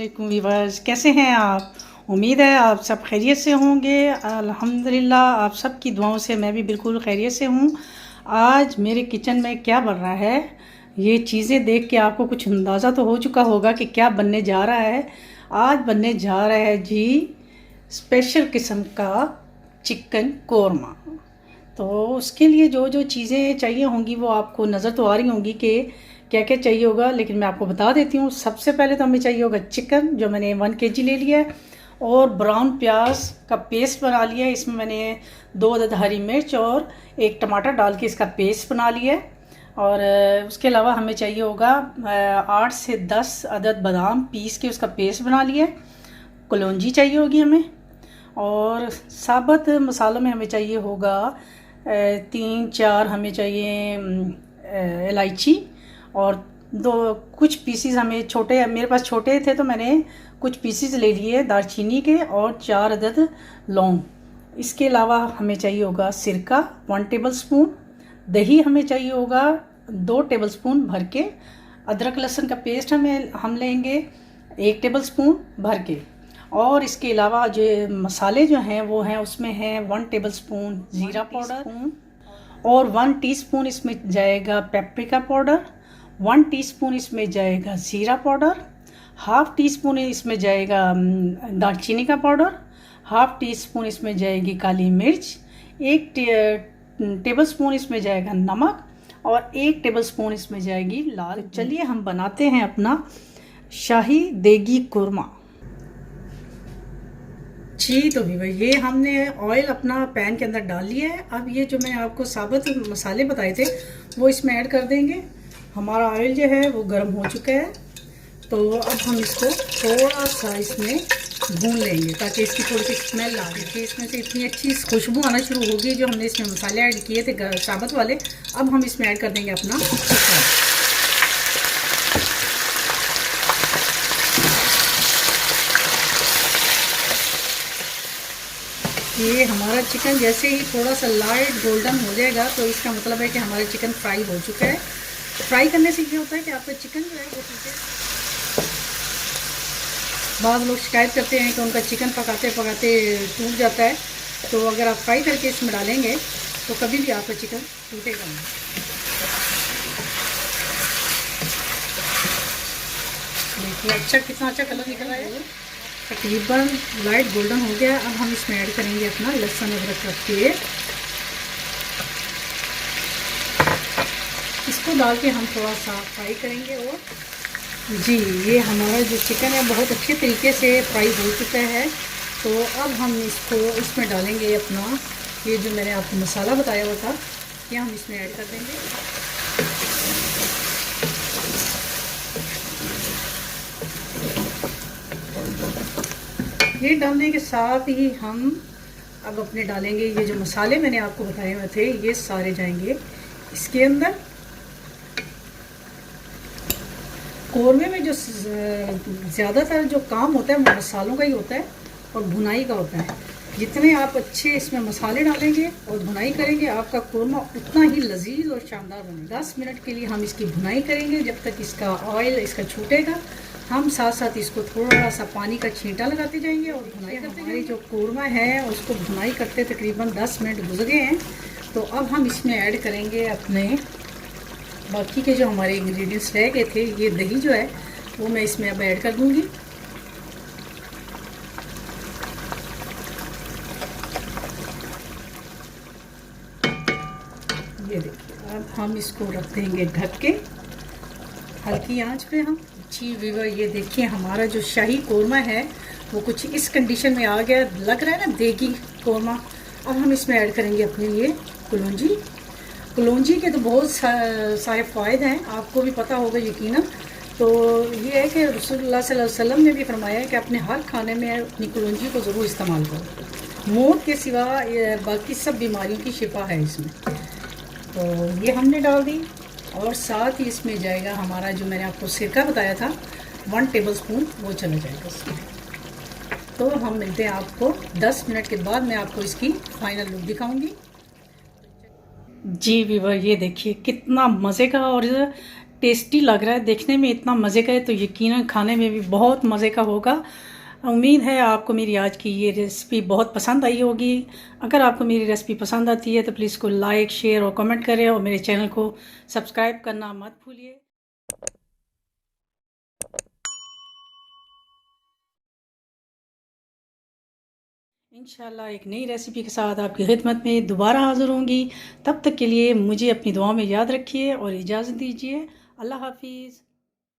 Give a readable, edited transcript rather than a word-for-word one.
वालेकुम वीवर्स, कैसे हैं आप। उम्मीद है आप सब खैरियत से होंगे। अल्हम्दुलिल्लाह आप सब की दुआओं से मैं भी बिल्कुल खैरियत से हूँ। आज मेरे किचन में क्या बन रहा है, ये चीज़ें देख के आपको कुछ अंदाज़ा तो हो चुका होगा कि क्या बनने जा रहा है। आज बनने जा रहा है जी स्पेशल किस्म का चिकन कोरमा। तो उसके लिए जो जो चीज़ें चाहिए होंगी वो आपको नज़र तो आ रही होंगी कि क्या क्या चाहिए होगा, लेकिन मैं आपको बता देती हूँ। सबसे पहले तो हमें चाहिए होगा चिकन, जो मैंने 1 केजी ले लिया है, और ब्राउन प्याज का पेस्ट बना लिया है। इसमें मैंने 2 अदद हरी मिर्च और 1 टमाटर डाल के इसका पेस्ट बना लिया है। और उसके अलावा हमें चाहिए होगा 8 से 10 अदद बादाम पीस के उसका पेस्ट बना लिया है। कलौंजी चाहिए होगी हमें, और साबुत मसालों में हमें चाहिए होगा 3-4 हमें चाहिए इलायची, और कुछ पीसीज हमें छोटे, मेरे पास छोटे थे तो मैंने कुछ पीसीज ले लिए दालचीनी के, और 4 अदद लौंग। इसके अलावा हमें चाहिए होगा सिरका 1 टेबलस्पून, दही हमें चाहिए होगा 2 टेबलस्पून भर के, अदरक लहसुन का पेस्ट हम लेंगे 1 टेबलस्पून भर के, और इसके अलावा जो मसाले जो हैं वो हैं, उसमें हैं 1 टेबलस्पून ज़ीरा पाउडर, और 1 टीस्पून इसमें जाएगा पेपरिका पाउडर, 1 टीस्पून इसमें जाएगा ज़ीरा पाउडर, हाफ़ टीस्पून इसमें जाएगा दालचीनी का पाउडर, हाफ़ टीस्पून इसमें जाएगी काली मिर्च, 1 टेबलस्पून इसमें जाएगा नमक, और 1 टेबलस्पून इसमें जाएगी लाल। चलिए हम बनाते हैं अपना शाही देगी कोरमा जी। तो भी ये हमने ऑयल अपना पैन के अंदर डाल लिया है। अब ये जो मैंने आपको साबुत मसाले बताए थे वो इसमें ऐड कर देंगे। हमारा ऑयल जो है वो गर्म हो चुका है, तो अब हम इसको थोड़ा सा इसमें भून लेंगे ताकि इसकी थोड़ी सी स्मेल आ जाए। इसमें से इतनी अच्छी खुशबू आना शुरू होगी जो हमने इसमें मसाले ऐड किए थे साबुत वाले। अब हम इसमें ऐड कर देंगे अपना चिकन। ये हमारा चिकन जैसे ही थोड़ा सा लाइट गोल्डन हो जाएगा तो इसका मतलब है कि हमारा चिकन फ्राई हो चुका है। फ्राई करने से ये होता है कि आपका चिकन जो है वो बाद लोग शिकायत करते हैं कि उनका चिकन पकाते पकाते टूट जाता है, तो अगर आप फ्राई करके इसमें डालेंगे तो कभी भी आपका चिकन टूटेगा नहीं। देखिए अच्छा, कितना अच्छा कलर निकल रहा है, तकरीबन लाइट गोल्डन हो गया। अब हम इसमें ऐड करेंगे अपना लहसुन अदरक का पेस्ट। इसको डाल के हम थोड़ा सा फ्राई करेंगे। और जी ये हमारा जो चिकन है बहुत अच्छे तरीके से फ्राई हो चुका है। तो अब हम इसको इसमें डालेंगे अपना ये जो मैंने आपको मसाला बताया हुआ था, ये हम इसमें ऐड कर देंगे। ये डालने के साथ ही हम अब अपने डालेंगे ये जो मसाले मैंने आपको बताए हुए थे, ये सारे जाएंगे इसके अंदर। कोरमे में जो ज़्यादातर जो काम होता है वो मसालों का ही होता है और भुनाई का होता है। जितने आप अच्छे इसमें मसाले डालेंगे और भुनाई करेंगे, आपका कोरमा उतना ही लजीज और शानदार बनेगा। 10 मिनट के लिए हम इसकी भुनाई करेंगे, जब तक इसका ऑयल इसका छूटेगा। हम साथ साथ इसको थोड़ा सा पानी का छींटा लगाते जाएंगे और भुनाई करते। हमारी जो कोरमा है उसको भुनाई करते तकरीबन 10 मिनट गुजर गए हैं। तो अब हम इसमें ऐड करेंगे अपने बाकी के जो हमारे इंग्रेडिएंट्स रह गए थे। ये दही जो है वो मैं इसमें अब ऐड कर दूंगी। ये देखिए, अब हम इसको रख देंगे ढक के हल्की आंच पे। हम जी वीवर, ये देखिए हमारा जो शाही कोरमा है वो कुछ इस कंडीशन में आ गया, लग रहा है ना देगी कोरमा। अब हम इसमें ऐड करेंगे अपने ये कलौंजी। कलौंजी के तो बहुत सारे फ़ायदे हैं, आपको भी पता होगा यकीनन। तो ये है कि रसूलुल्लाह सल्लल्लाहु अलैहि वसल्लम ने भी फरमाया है कि अपने हर खाने में अपनी कलौंजी को ज़रूर इस्तेमाल करो। मौत के सिवा बाकी सब बीमारियों की शिफा है इसमें। तो ये हमने डाल दी, और साथ ही इसमें जाएगा हमारा जो मैंने आपको सिरका बताया था 1 टेबलस्पून, वो चला जाएगा इसमें। तो हम मिलते हैं आपको 10 मिनट के बाद। मैं आपको इसकी फाइनल लुक दिखाऊंगी। जी वीवर, ये देखिए कितना मज़े का और टेस्टी लग रहा है, देखने में इतना मज़े का है तो यकीनन खाने में भी बहुत मज़े का होगा। उम्मीद है आपको मेरी आज की ये रेसिपी बहुत पसंद आई होगी। अगर आपको मेरी रेसिपी पसंद आती है तो प्लीज़ इसको लाइक, शेयर और कमेंट करें और मेरे चैनल को सब्सक्राइब करना मत भूलिए। इंशाल्लाह एक नई रेसिपी के साथ आपकी खिदमत में दोबारा हाज़िर होंगी। तब तक के लिए मुझे अपनी दुआ में याद रखिए और इजाज़त दीजिए। अल्लाह हाफिज़।